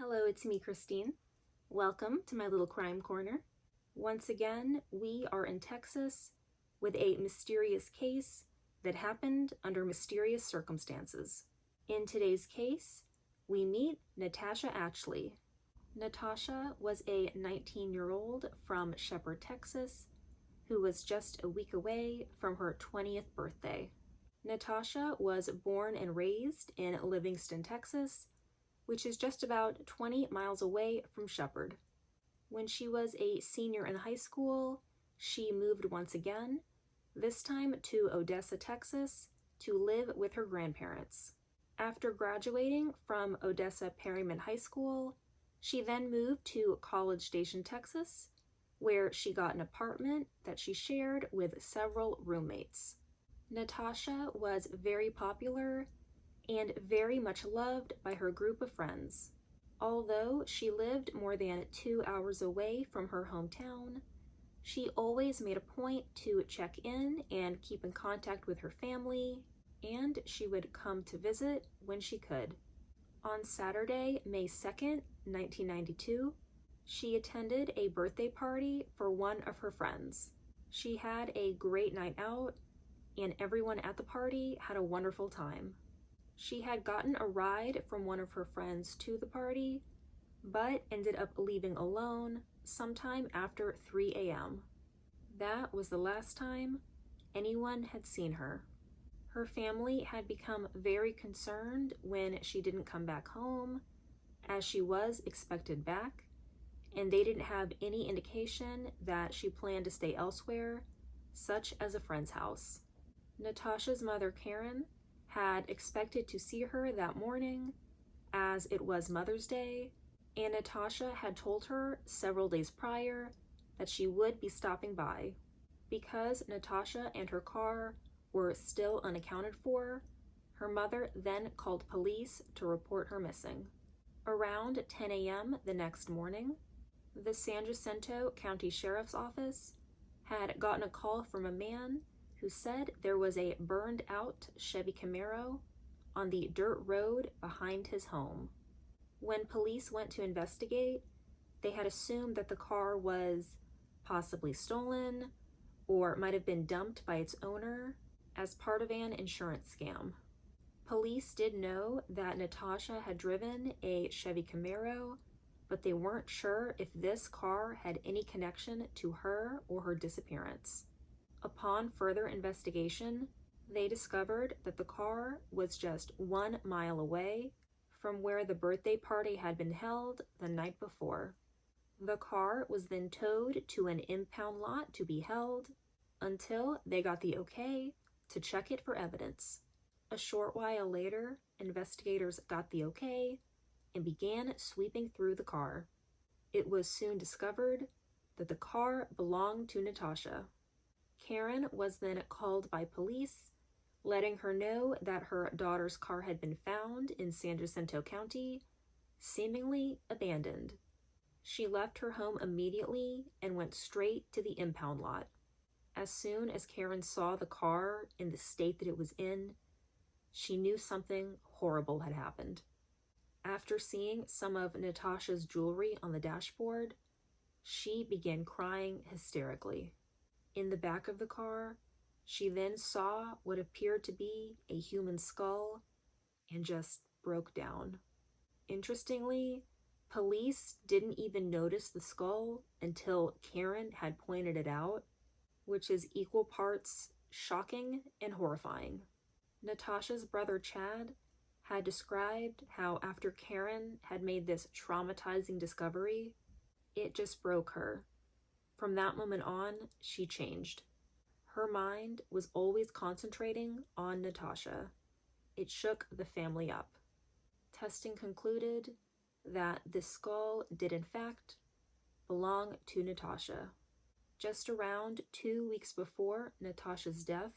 Hello, it's me, Christine. Welcome to my little crime corner. Once again, we are in Texas with a mysterious case that happened under mysterious circumstances. In today's case, we meet Natasha Atchley. Natasha was a 19-year-old from Shepherd, Texas, who was just a week away from her 20th birthday. Natasha was born and raised in Livingston, Texas, which is just about 20 miles away from Shepherd. When she was a senior in high school, she moved once again, this time to Odessa, Texas, to live with her grandparents. After graduating from Odessa Perryman High School, she then moved to College Station, Texas, where she got an apartment that she shared with several roommates. Natasha was very popular and very much loved by her group of friends. Although she lived more than 2 hours away from her hometown, she always made a point to check in and keep in contact with her family, and she would come to visit when she could. On Saturday, May 2nd, 1992, she attended a birthday party for one of her friends. She had a great night out, and everyone at the party had a wonderful time. She had gotten a ride from one of her friends to the party, but ended up leaving alone sometime after 3 a.m. That was the last time anyone had seen her. Her family had become very concerned when she didn't come back home, as she was expected back, and they didn't have any indication that she planned to stay elsewhere, such as a friend's house. Natasha's mother, Karen, had expected to see her that morning, as it was Mother's Day, and Natasha had told her several days prior that she would be stopping by. Because Natasha and her car were still unaccounted for, her mother then called police to report her missing. Around 10 a.m. the next morning, the San Jacinto County Sheriff's Office had gotten a call from a man who said there was a burned-out Chevy Camaro on the dirt road behind his home. When police went to investigate, they had assumed that the car was possibly stolen or might have been dumped by its owner as part of an insurance scam. Police did know that Natasha had driven a Chevy Camaro, but they weren't sure if this car had any connection to her or her disappearance. Upon further investigation, they discovered that the car was just 1 mile away from where the birthday party had been held the night before. The car was then towed to an impound lot to be held until they got the okay to check it for evidence. A short while later, investigators got the okay and began sweeping through the car. It was soon discovered that the car belonged to Natasha. Karen was then called by police, letting her know that her daughter's car had been found in San Jacinto County, seemingly abandoned. She left her home immediately and went straight to the impound lot. As soon as Karen saw the car in the state that it was in, she knew something horrible had happened. After seeing some of Natasha's jewelry on the dashboard, she began crying hysterically. In the back of the car, she then saw what appeared to be a human skull and just broke down. Interestingly, police didn't even notice the skull until Karen had pointed it out, which is equal parts shocking and horrifying. Natasha's brother Chad had described how after Karen had made this traumatizing discovery, it just broke her. From that moment on, she changed. Her mind was always concentrating on Natasha. It shook the family up. Testing concluded that this skull did in fact belong to Natasha. Just around 2 weeks before Natasha's death,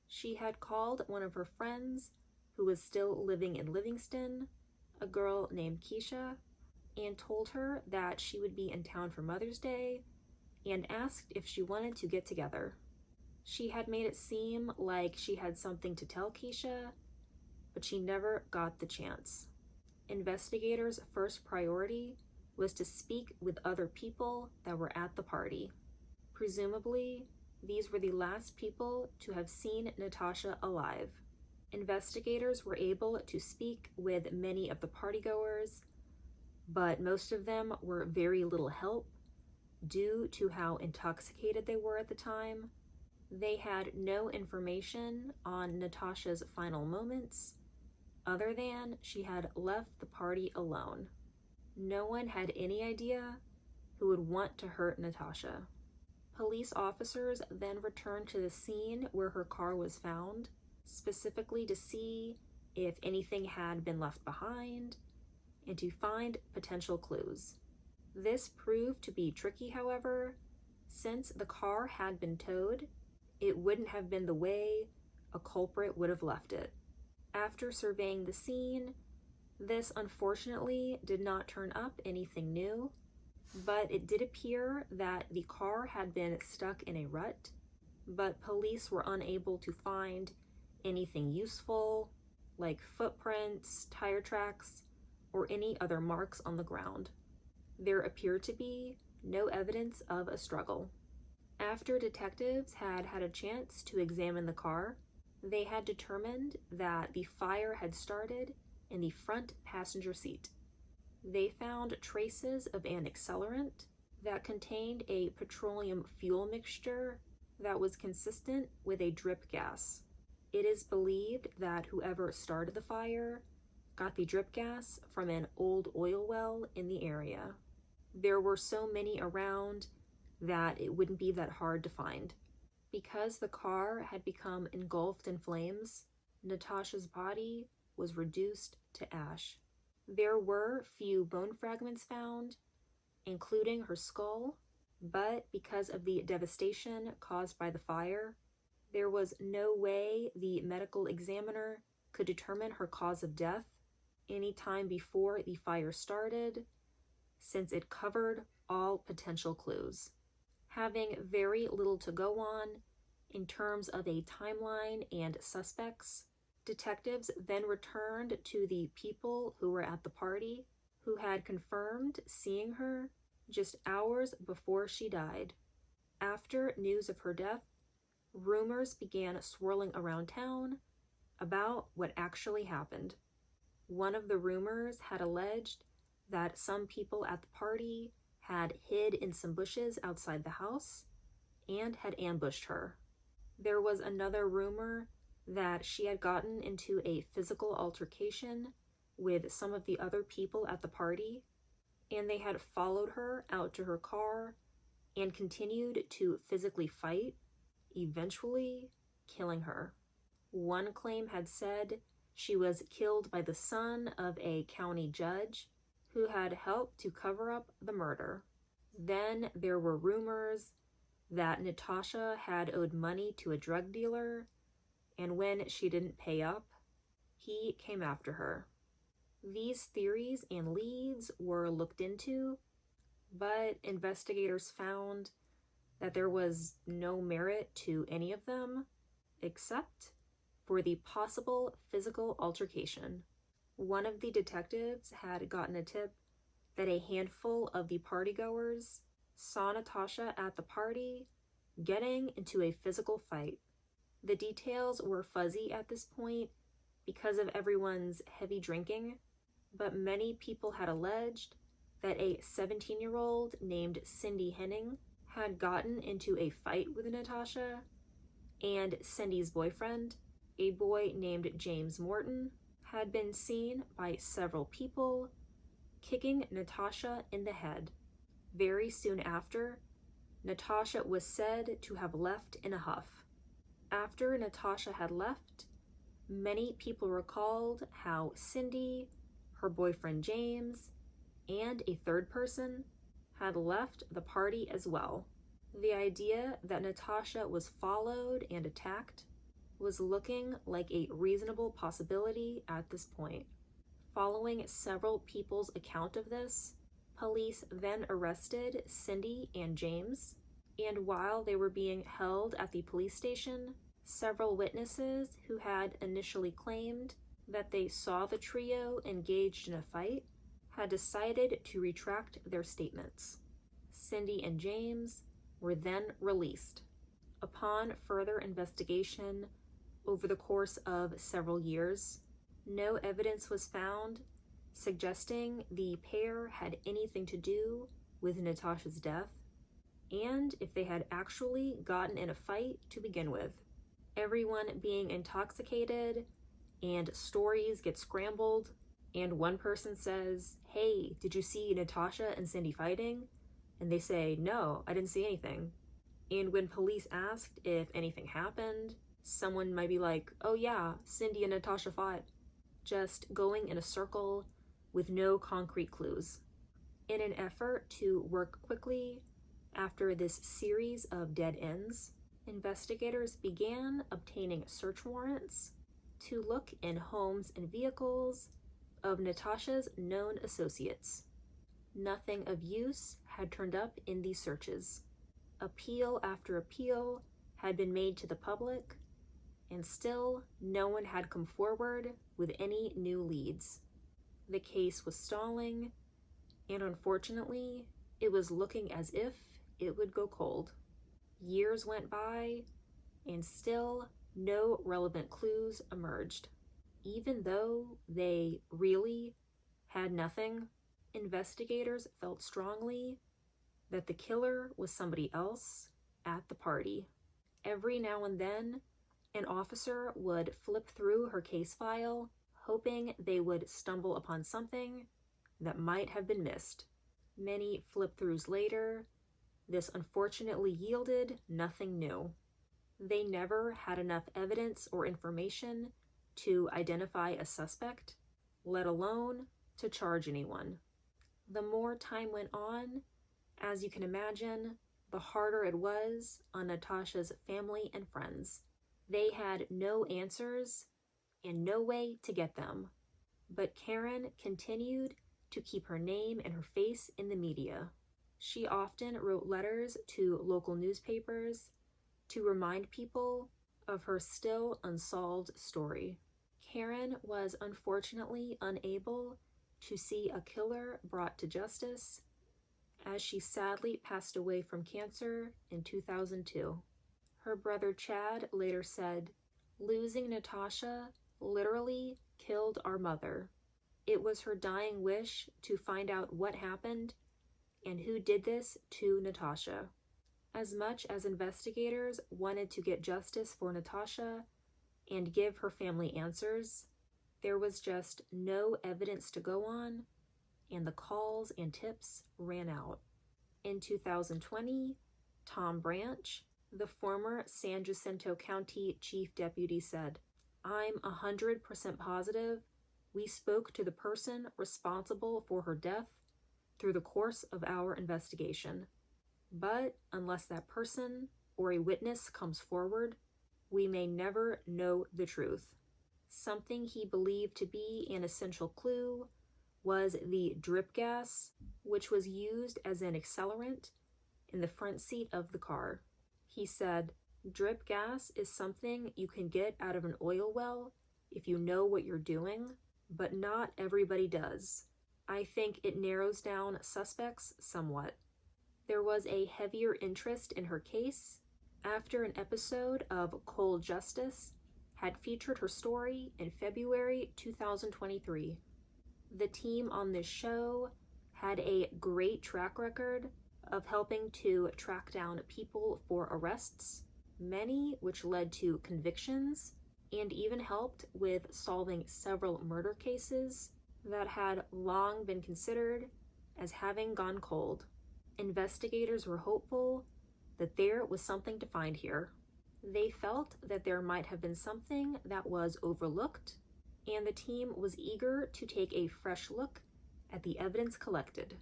she had called one of her friends who was still living in Livingston, a girl named Keisha, and told her that she would be in town for Mother's Day and asked if she wanted to get together. She had made it seem like she had something to tell Keisha, but she never got the chance. Investigators' first priority was to speak with other people that were at the party. Presumably, these were the last people to have seen Natasha alive. Investigators were able to speak with many of the partygoers, but most of them were very little help due to how intoxicated they were at the time. They had no information on Natasha's final moments, other than she had left the party alone. No one had any idea who would want to hurt Natasha. Police officers then returned to the scene where her car was found, specifically to see if anything had been left behind and to find potential clues. This proved to be tricky, however, since the car had been towed. It wouldn't have been the way a culprit would have left it. After surveying the scene, this unfortunately did not turn up anything new, but it did appear that the car had been stuck in a rut, but police were unable to find anything useful, like footprints, tire tracks, or any other marks on the ground. There appeared to be no evidence of a struggle. After detectives had had a chance to examine the car, they had determined that the fire had started in the front passenger seat. They found traces of an accelerant that contained a petroleum fuel mixture that was consistent with a drip gas. It is believed that whoever started the fire got the drip gas from an old oil well in the area. There were so many around that it wouldn't be that hard to find. Because the car had become engulfed in flames, Natasha's body was reduced to ash. There were few bone fragments found, including her skull, but because of the devastation caused by the fire, there was no way the medical examiner could determine her cause of death any time before the fire started, since it covered all potential clues. Having very little to go on in terms of a timeline and suspects, detectives then returned to the people who were at the party, who had confirmed seeing her just hours before she died. After news of her death, rumors began swirling around town about what actually happened. One of the rumors had alleged that some people at the party had hid in some bushes outside the house and had ambushed her. There was another rumor that she had gotten into a physical altercation with some of the other people at the party, and they had followed her out to her car and continued to physically fight, eventually killing her. One claim had said she was killed by the son of a county judge who had helped to cover up the murder. Then there were rumors that Natasha had owed money to a drug dealer, and when she didn't pay up, he came after her. These theories and leads were looked into, but investigators found that there was no merit to any of them, except for the possible physical altercation. One of the detectives had gotten a tip that a handful of the partygoers saw Natasha at the party getting into a physical fight. The details were fuzzy at this point because of everyone's heavy drinking, but many people had alleged that a 17-year-old named Cindy Henning had gotten into a fight with Natasha, and Cindy's boyfriend, a boy named James Morton, had been seen by several people kicking Natasha in the head. Very soon after, Natasha was said to have left in a huff. After Natasha had left, many people recalled how Cindy, her boyfriend James, and a third person had left the party as well. The idea that Natasha was followed and attacked was looking like a reasonable possibility at this point. Following several people's account of this, police then arrested Cindy and James, and while they were being held at the police station, several witnesses who had initially claimed that they saw the trio engaged in a fight had decided to retract their statements. Cindy and James were then released. Upon further investigation over the course of several years, no evidence was found suggesting the pair had anything to do with Natasha's death, and if they had actually gotten in a fight to begin with. Everyone being intoxicated, and stories get scrambled, and one person says, "Hey, did you see Natasha and Cindy fighting?" And they say, "No, I didn't see anything." And when police asked if anything happened, someone might be like, "Oh yeah, Cindy and Natasha fought," just going in a circle with no concrete clues. In an effort to work quickly after this series of dead ends, investigators began obtaining search warrants to look in homes and vehicles of Natasha's known associates. Nothing of use had turned up in these searches. Appeal after appeal had been made to the public, and still no one had come forward with any new leads. The case was stalling, and unfortunately, it was looking as if it would go cold. Years went by, and still no relevant clues emerged. Even though they really had nothing, investigators felt strongly that the killer was somebody else at the party. Every now and then, an officer would flip through her case file, hoping they would stumble upon something that might have been missed. Many flip-throughs later, this unfortunately yielded nothing new. They never had enough evidence or information to identify a suspect, let alone to charge anyone. The more time went on, as you can imagine, the harder it was on Natasha's family and friends. They had no answers and no way to get them. But Karen continued to keep her name and her face in the media. She often wrote letters to local newspapers to remind people of her still unsolved story. Karen was unfortunately unable to see a killer brought to justice, as she sadly passed away from cancer in 2002. Her brother Chad later said, "Losing Natasha literally killed our mother. It was her dying wish to find out what happened and who did this to Natasha." As much as investigators wanted to get justice for Natasha and give her family answers, there was just no evidence to go on, and the calls and tips ran out. In 2020, Tom Branch, the former San Jacinto County Chief Deputy, said, "I'm 100% positive we spoke to the person responsible for her death through the course of our investigation. But unless that person or a witness comes forward, we may never know the truth." Something he believed to be an essential clue was the drip gas, which was used as an accelerant in the front seat of the car. He said, "Drip gas is something you can get out of an oil well if you know what you're doing, but not everybody does. I think it narrows down suspects somewhat." There was a heavier interest in her case after an episode of Cold Justice had featured her story in February 2023. The team on this show had a great track record of helping to track down people for arrests, many which led to convictions, and even helped with solving several murder cases that had long been considered as having gone cold. Investigators were hopeful that there was something to find here. They felt that there might have been something that was overlooked, and the team was eager to take a fresh look at the evidence collected.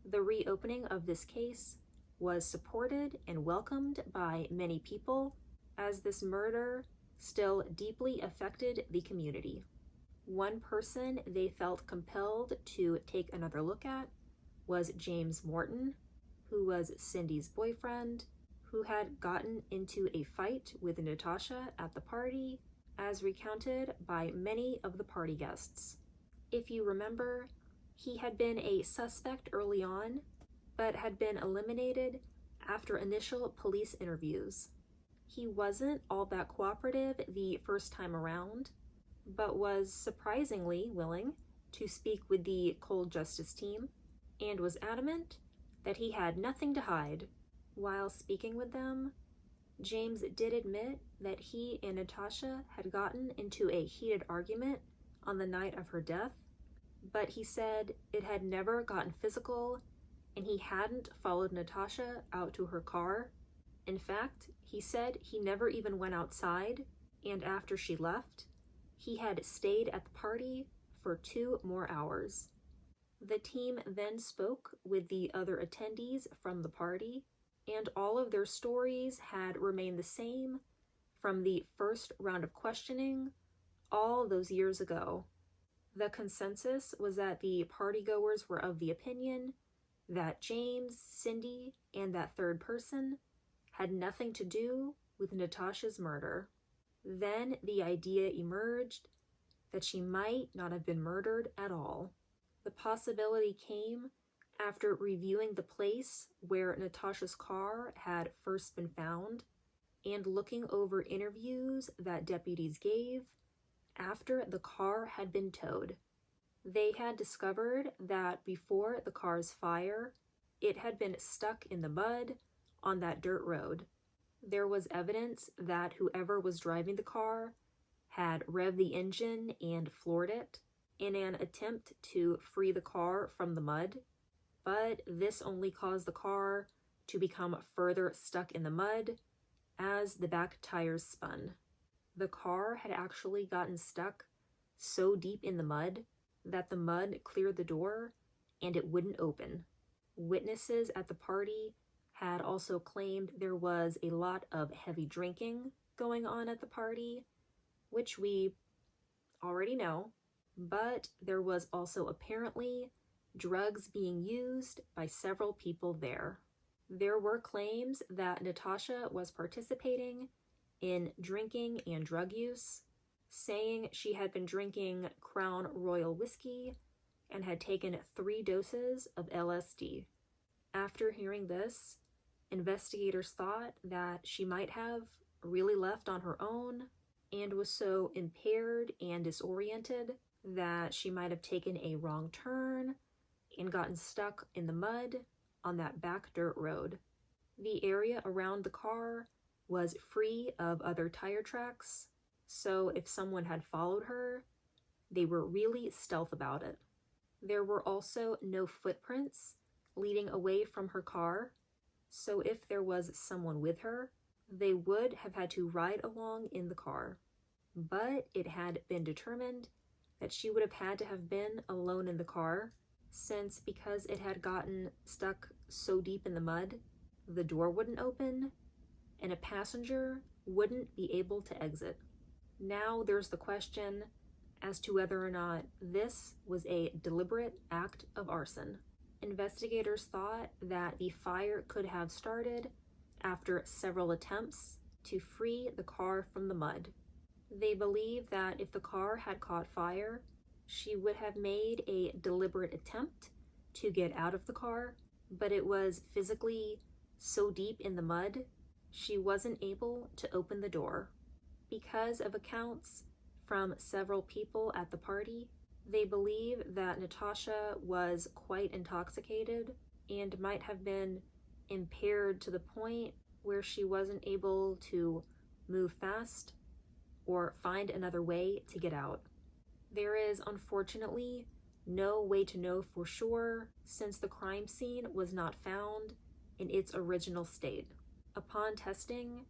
The reopening of this case was supported and welcomed by many people, as this murder still deeply affected the community. One person they felt compelled to take another look at was James Morton, who was Cindy's boyfriend, who had gotten into a fight with Natasha at the party, as recounted by many of the party guests. If you remember, he had been a suspect early on, but had been eliminated after initial police interviews. He wasn't all that cooperative the first time around, but was surprisingly willing to speak with the cold justice team and was adamant that he had nothing to hide. While speaking with them, James did admit that he and Natasha had gotten into a heated argument on the night of her death, but he said it had never gotten physical and he hadn't followed Natasha out to her car. In fact, he said he never even went outside, and after she left, he had stayed at the party for 2 more hours. The team then spoke with the other attendees from the party, and all of their stories had remained the same from the first round of questioning all those years ago. The consensus was that the partygoers were of the opinion that James, Cindy, and that third person had nothing to do with Natasha's murder. Then the idea emerged that she might not have been murdered at all. The possibility came after reviewing the place where Natasha's car had first been found and looking over interviews that deputies gave after the car had been towed. They had discovered that before the car's fire, it had been stuck in the mud on that dirt road. There was evidence that whoever was driving the car had revved the engine and floored it in an attempt to free the car from the mud, but this only caused the car to become further stuck in the mud as the back tires spun. The car had actually gotten stuck so deep in the mud that the mud cleared the door and it wouldn't open. Witnesses at the party had also claimed there was a lot of heavy drinking going on at the party, which we already know, but there was also apparently drugs being used by several people there. There were claims that Natasha was participating in drinking and drug use, saying she had been drinking Crown Royal whiskey and had taken 3 doses of LSD. After hearing this, investigators thought that she might have really left on her own and was so impaired and disoriented that she might have taken a wrong turn and gotten stuck in the mud on that back dirt road. The area around the car was free of other tire tracks, so if someone had followed her, they were really stealth about it. There were also no footprints leading away from her car, so if there was someone with her, they would have had to ride along in the car. But it had been determined that she would have had to have been alone in the car, since because it had gotten stuck so deep in the mud, the door wouldn't open, and a passenger wouldn't be able to exit. Now there's the question as to whether or not this was a deliberate act of arson. Investigators thought that the fire could have started after several attempts to free the car from the mud. They believe that if the car had caught fire, she would have made a deliberate attempt to get out of the car, but it was physically so deep in the mud, she wasn't able to open the door. Because of accounts from several people at the party, they believe that Natasha was quite intoxicated and might have been impaired to the point where she wasn't able to move fast or find another way to get out. There is unfortunately no way to know for sure since the crime scene was not found in its original state. Upon testing,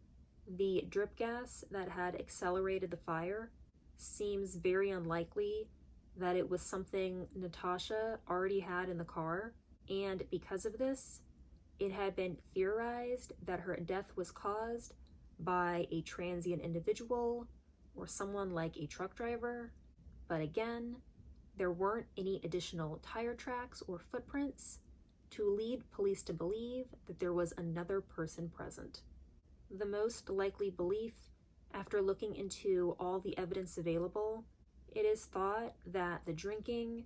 the drip gas that had accelerated the fire seems very unlikely that it was something Natasha already had in the car, and because of this, it had been theorized that her death was caused by a transient individual or someone like a truck driver. But again, there weren't any additional tire tracks or footprints to lead police to believe that there was another person present. The most likely belief After looking into all the evidence available, it is thought that the drinking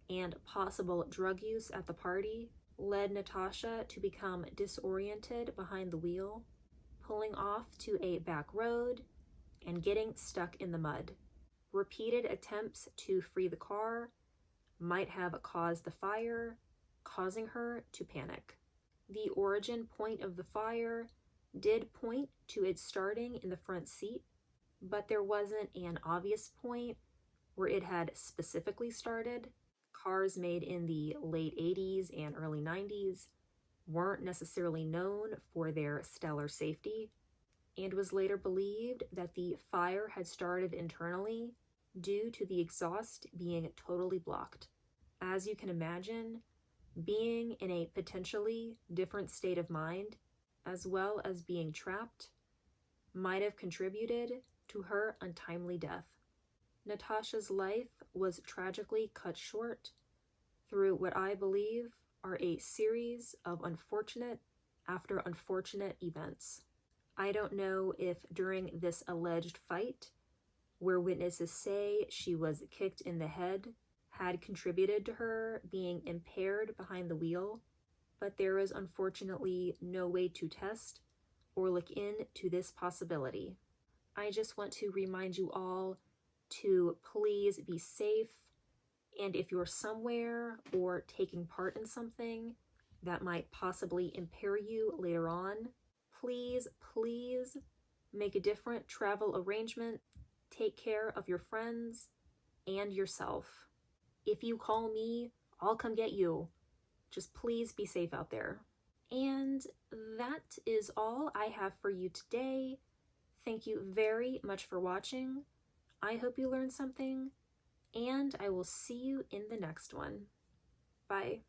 and possible drug use at the party led Natasha to become disoriented behind the wheel, pulling off to a back road and getting stuck in the mud. Repeated attempts to free the car might have caused the fire, causing her to panic. The origin point of the fire did point to it starting in the front seat, but there wasn't an obvious point where it had specifically started. Cars made in the late 80s and early 90s weren't necessarily known for their stellar safety, and was later believed that the fire had started internally due to the exhaust being totally blocked. As you can imagine, being in a potentially different state of mind, as well as being trapped, might have contributed to her untimely death. Natasha's life was tragically cut short through what I believe are a series of unfortunate after unfortunate events. I don't know if during this alleged fight, where witnesses say she was kicked in the head, had contributed to her being impaired behind the wheel, but there is unfortunately no way to test or look into this possibility. I just want to remind you all to please be safe, and if you're somewhere or taking part in something that might possibly impair you later on, please make a different travel arrangement. Take care of your friends and yourself. If you call me, I'll come get you. Just please be safe out there. And that is all I have for you today. Thank you very much for watching. I hope you learned something, and I will see you in the next one. Bye.